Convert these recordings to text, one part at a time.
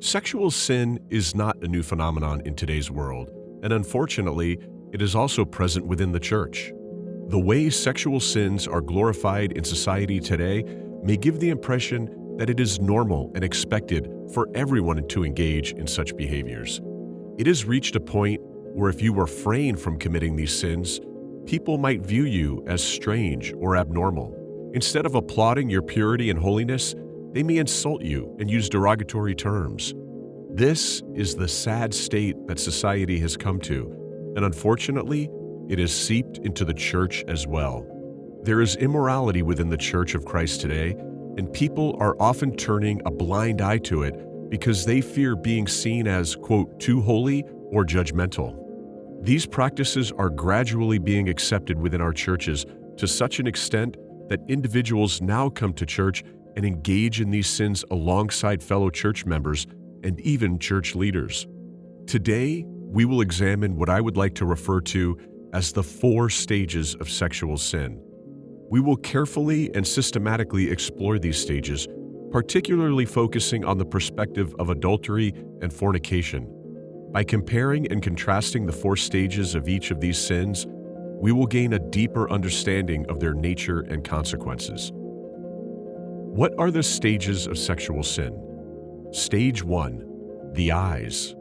Sexual sin is not a new phenomenon in today's world, and unfortunately, it is also present within the church. The way sexual sins are glorified in society today may give the impression that it is normal and expected for everyone to engage in such behaviors. It has reached a point where if you refrain from committing these sins, people might view you as strange or abnormal. Instead of applauding your purity and holiness, they may insult you and use derogatory terms. This is the sad state that society has come to, and unfortunately, it has seeped into the church as well. There is immorality within the Church of Christ today, and people are often turning a blind eye to it because they fear being seen as, quote, too holy or judgmental. These practices are gradually being accepted within our churches to such an extent that individuals now come to church and engage in these sins alongside fellow church members and even church leaders. Today, we will examine what I would like to refer to as the 4 stages of sexual sin. We will carefully and systematically explore these stages, particularly focusing on the perspective of adultery and fornication. By comparing and contrasting the 4 stages of each of these sins, we will gain a deeper understanding of their nature and consequences. What are the stages of sexual sin? Stage 1, the eyes.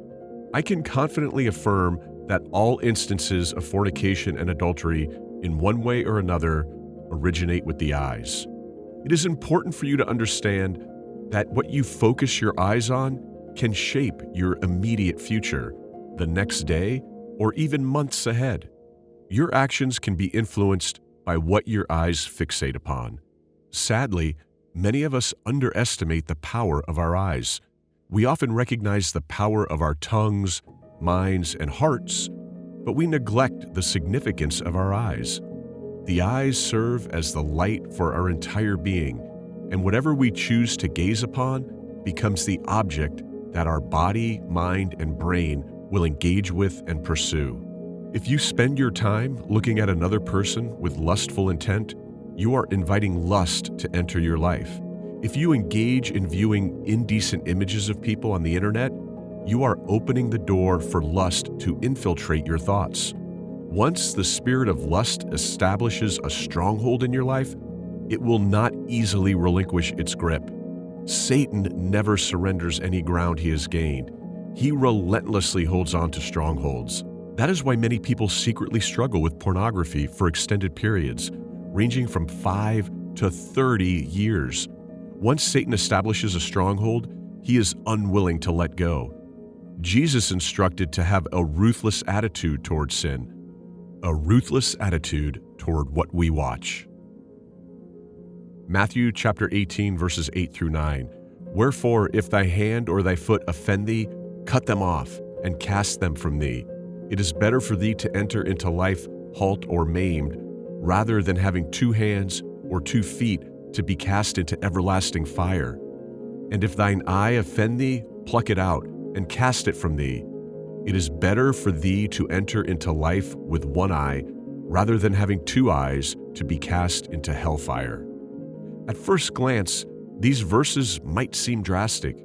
I can confidently affirm that all instances of fornication and adultery, in one way or another, originate with the eyes. It is important for you to understand that what you focus your eyes on can shape your immediate future, the next day, or even months ahead. Your actions can be influenced by what your eyes fixate upon. Sadly, many of us underestimate the power of our eyes. We often recognize the power of our tongues, minds, and hearts, but we neglect the significance of our eyes. The eyes serve as the light for our entire being, and whatever we choose to gaze upon becomes the object that our body, mind, and brain will engage with and pursue. If you spend your time looking at another person with lustful intent, you are inviting lust to enter your life. If you engage in viewing indecent images of people on the internet, you are opening the door for lust to infiltrate your thoughts. Once the spirit of lust establishes a stronghold in your life, it will not easily relinquish its grip. Satan never surrenders any ground he has gained. He relentlessly holds on to strongholds. That is why many people secretly struggle with pornography for extended periods, ranging from 5 to 30 years. Once Satan establishes a stronghold, he is unwilling to let go. Jesus instructed to have a ruthless attitude toward sin, a ruthless attitude toward what we watch. Matthew chapter 18, verses 8 through 9. Wherefore, if thy hand or thy foot offend thee, cut them off, and cast them from thee. It is better for thee to enter into life halt or maimed, rather than having 2 hands or 2 feet to be cast into everlasting fire. And if thine eye offend thee, pluck it out, and cast it from thee. It is better for thee to enter into life with 1 eye, rather than having 2 eyes to be cast into hellfire. At first glance, these verses might seem drastic,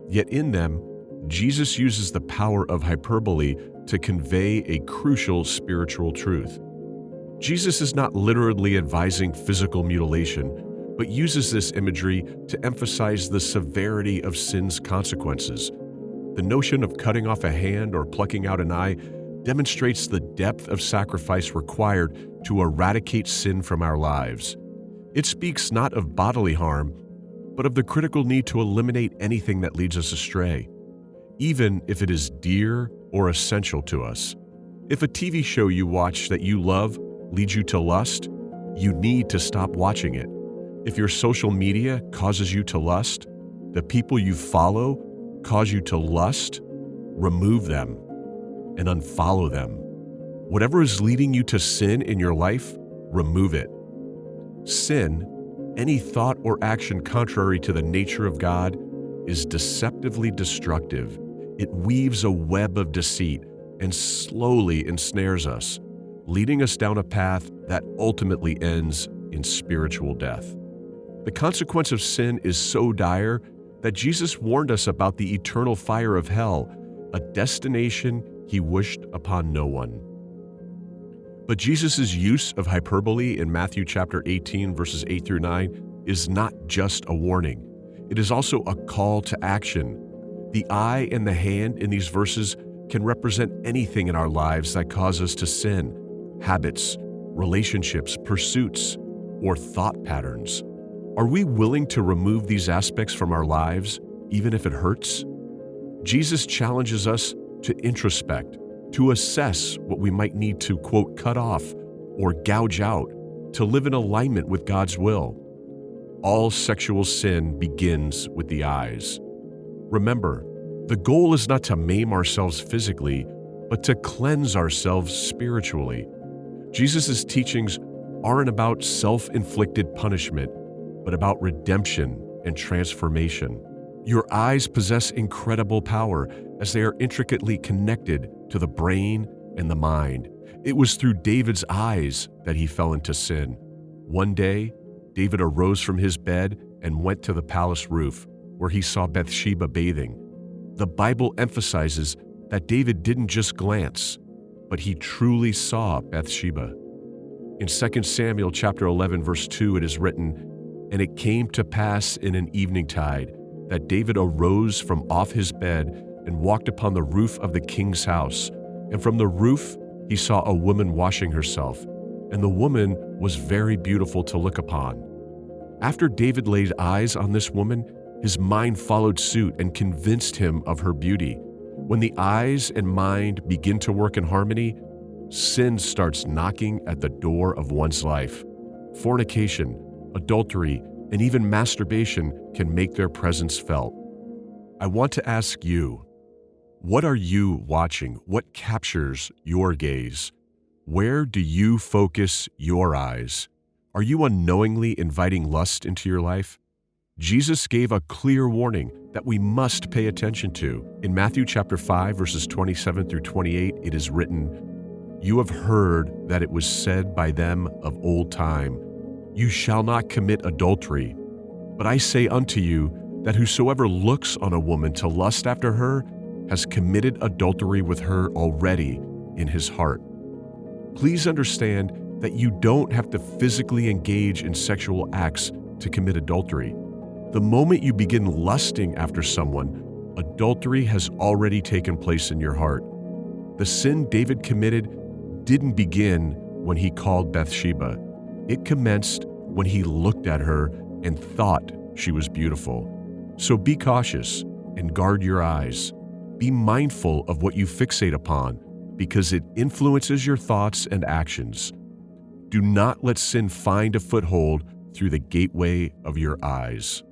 yet in them, Jesus uses the power of hyperbole to convey a crucial spiritual truth. Jesus is not literally advising physical mutilation, but uses this imagery to emphasize the severity of sin's consequences. The notion of cutting off a hand or plucking out an eye demonstrates the depth of sacrifice required to eradicate sin from our lives. It speaks not of bodily harm, but of the critical need to eliminate anything that leads us astray, even if it is dear or essential to us. If a TV show you watch that you love leads you to lust, you need to stop watching it. If your social media causes you to lust, the people you follow cause you to lust, remove them and unfollow them. Whatever is leading you to sin in your life, remove it. Sin, any thought or action contrary to the nature of God, is deceptively destructive. It weaves a web of deceit and slowly ensnares us, leading us down a path that ultimately ends in spiritual death. The consequence of sin is so dire that Jesus warned us about the eternal fire of hell, a destination he wished upon no one. But Jesus' use of hyperbole in Matthew chapter 18, verses 8 through 9 is not just a warning. It is also a call to action. The eye and the hand in these verses can represent anything in our lives that cause us to sin: habits, relationships, pursuits, or thought patterns. Are we willing to remove these aspects from our lives, even if it hurts? Jesus challenges us to introspect, to assess what we might need to, quote, cut off or gouge out to live in alignment with God's will. All sexual sin begins with the eyes. Remember, the goal is not to maim ourselves physically, but to cleanse ourselves spiritually. Jesus' teachings aren't about self-inflicted punishment, but about redemption and transformation. Your eyes possess incredible power as they are intricately connected to the brain and the mind. It was through David's eyes that he fell into sin. One day, David arose from his bed and went to the palace roof, where he saw Bathsheba bathing. The Bible emphasizes that David didn't just glance, but he truly saw Bathsheba. In 2 Samuel chapter 11, verse 2, it is written, "And it came to pass in an eventide that David arose from off his bed and walked upon the roof of the king's house. And from the roof he saw a woman washing herself, and the woman was very beautiful to look upon." After David laid eyes on this woman, his mind followed suit and convinced him of her beauty. When the eyes and mind begin to work in harmony, sin starts knocking at the door of one's life. Fornication, adultery, and even masturbation can make their presence felt. I want to ask you, what are you watching? What captures your gaze? Where do you focus your eyes? Are you unknowingly inviting lust into your life? Jesus gave a clear warning that we must pay attention to. In Matthew chapter 5, verses 27 through 28, it is written, "You have heard that it was said by them of old time, 'You shall not commit adultery.' But I say unto you that whosoever looks on a woman to lust after her has committed adultery with her already in his heart." Please understand that you don't have to physically engage in sexual acts to commit adultery. The moment you begin lusting after someone, adultery has already taken place in your heart. The sin David committed didn't begin when he called Bathsheba. It commenced when he looked at her and thought she was beautiful. So be cautious and guard your eyes. Be mindful of what you fixate upon, because it influences your thoughts and actions. Do not let sin find a foothold through the gateway of your eyes.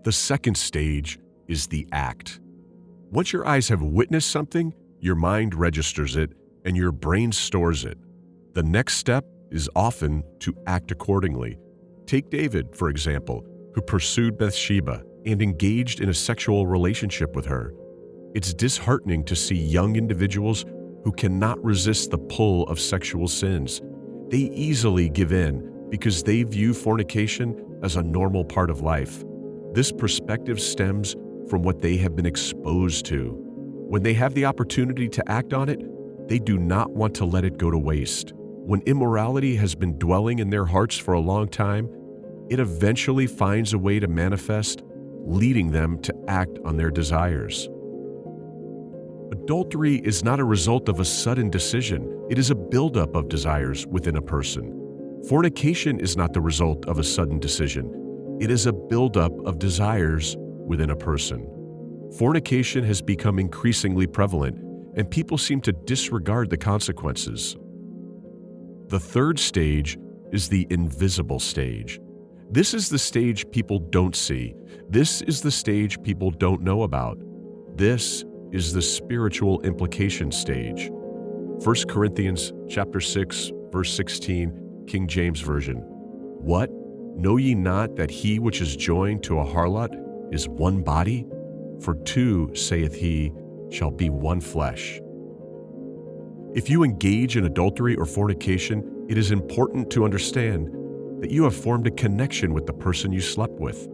The second stage is the act. Once your eyes have witnessed something, your mind registers it and your brain stores it. The next step is often to act accordingly. Take David, for example, who pursued Bathsheba and engaged in a sexual relationship with her. It's disheartening to see young individuals who cannot resist the pull of sexual sins. They easily give in because they view fornication as a normal part of life. This perspective stems from what they have been exposed to. When they have the opportunity to act on it, they do not want to let it go to waste. When immorality has been dwelling in their hearts for a long time, it eventually finds a way to manifest, leading them to act on their desires. Adultery is not a result of a sudden decision. It is a buildup of desires within a person. Fornication is not the result of a sudden decision. It is a buildup of desires within a person. Fornication has become increasingly prevalent, and people seem to disregard the consequences. The third stage is the invisible stage. This is the stage people don't see. This is the stage people don't know about. This is the spiritual implication stage. 1 Corinthians chapter 6, verse 16, King James Version. What? Know ye not that he which is joined to a harlot is one body? For two, saith he, shall be one flesh. If you engage in adultery or fornication, it is important to understand that you have formed a connection with the person you slept with.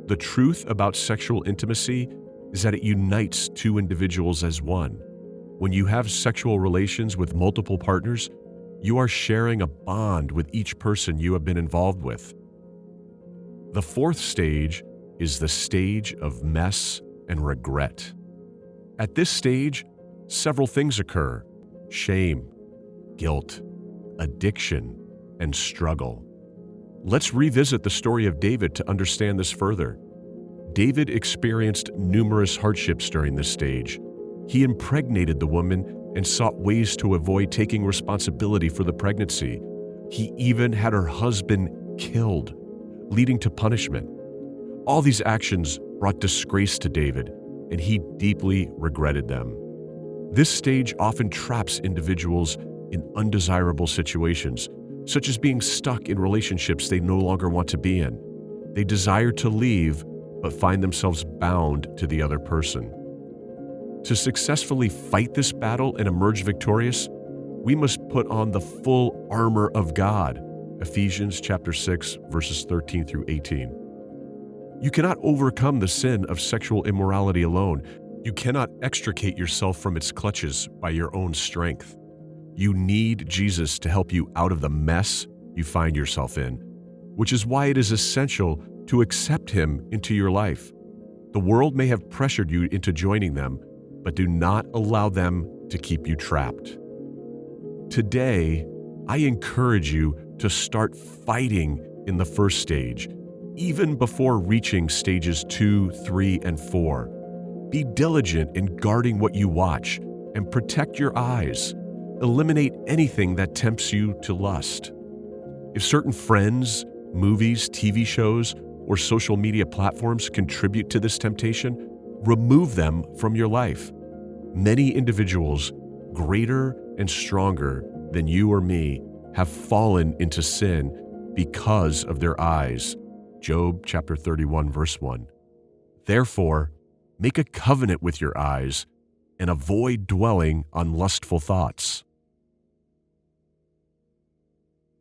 The truth about sexual intimacy is that it unites two individuals as one. When you have sexual relations with multiple partners, you are sharing a bond with each person you have been involved with. The fourth stage is the stage of mess and regret. At this stage, several things occur: shame, guilt, addiction, and struggle. Let's revisit the story of David to understand this further. David experienced numerous hardships during this stage. He impregnated the woman and sought ways to avoid taking responsibility for the pregnancy. He even had her husband killed, leading to punishment. All these actions brought disgrace to David, and he deeply regretted them. This stage often traps individuals in undesirable situations, such as being stuck in relationships they no longer want to be in. They desire to leave, but find themselves bound to the other person. To successfully fight this battle and emerge victorious, we must put on the full armor of God. Ephesians chapter 6, verses 13 through 18. You cannot overcome the sin of sexual immorality alone. You cannot extricate yourself from its clutches by your own strength. You need Jesus to help you out of the mess you find yourself in, which is why it is essential to accept Him into your life. The world may have pressured you into joining them, but do not allow them to keep you trapped. Today, I encourage you to start fighting in the first stage, even before reaching stages 2, 3, and 4. Be diligent in guarding what you watch and protect your eyes. Eliminate anything that tempts you to lust. If certain friends, movies, TV shows, or social media platforms contribute to this temptation, remove them from your life. Many individuals, greater and stronger than you or me, have fallen into sin because of their eyes. Job chapter 31, verse 1. Therefore, make a covenant with your eyes and avoid dwelling on lustful thoughts.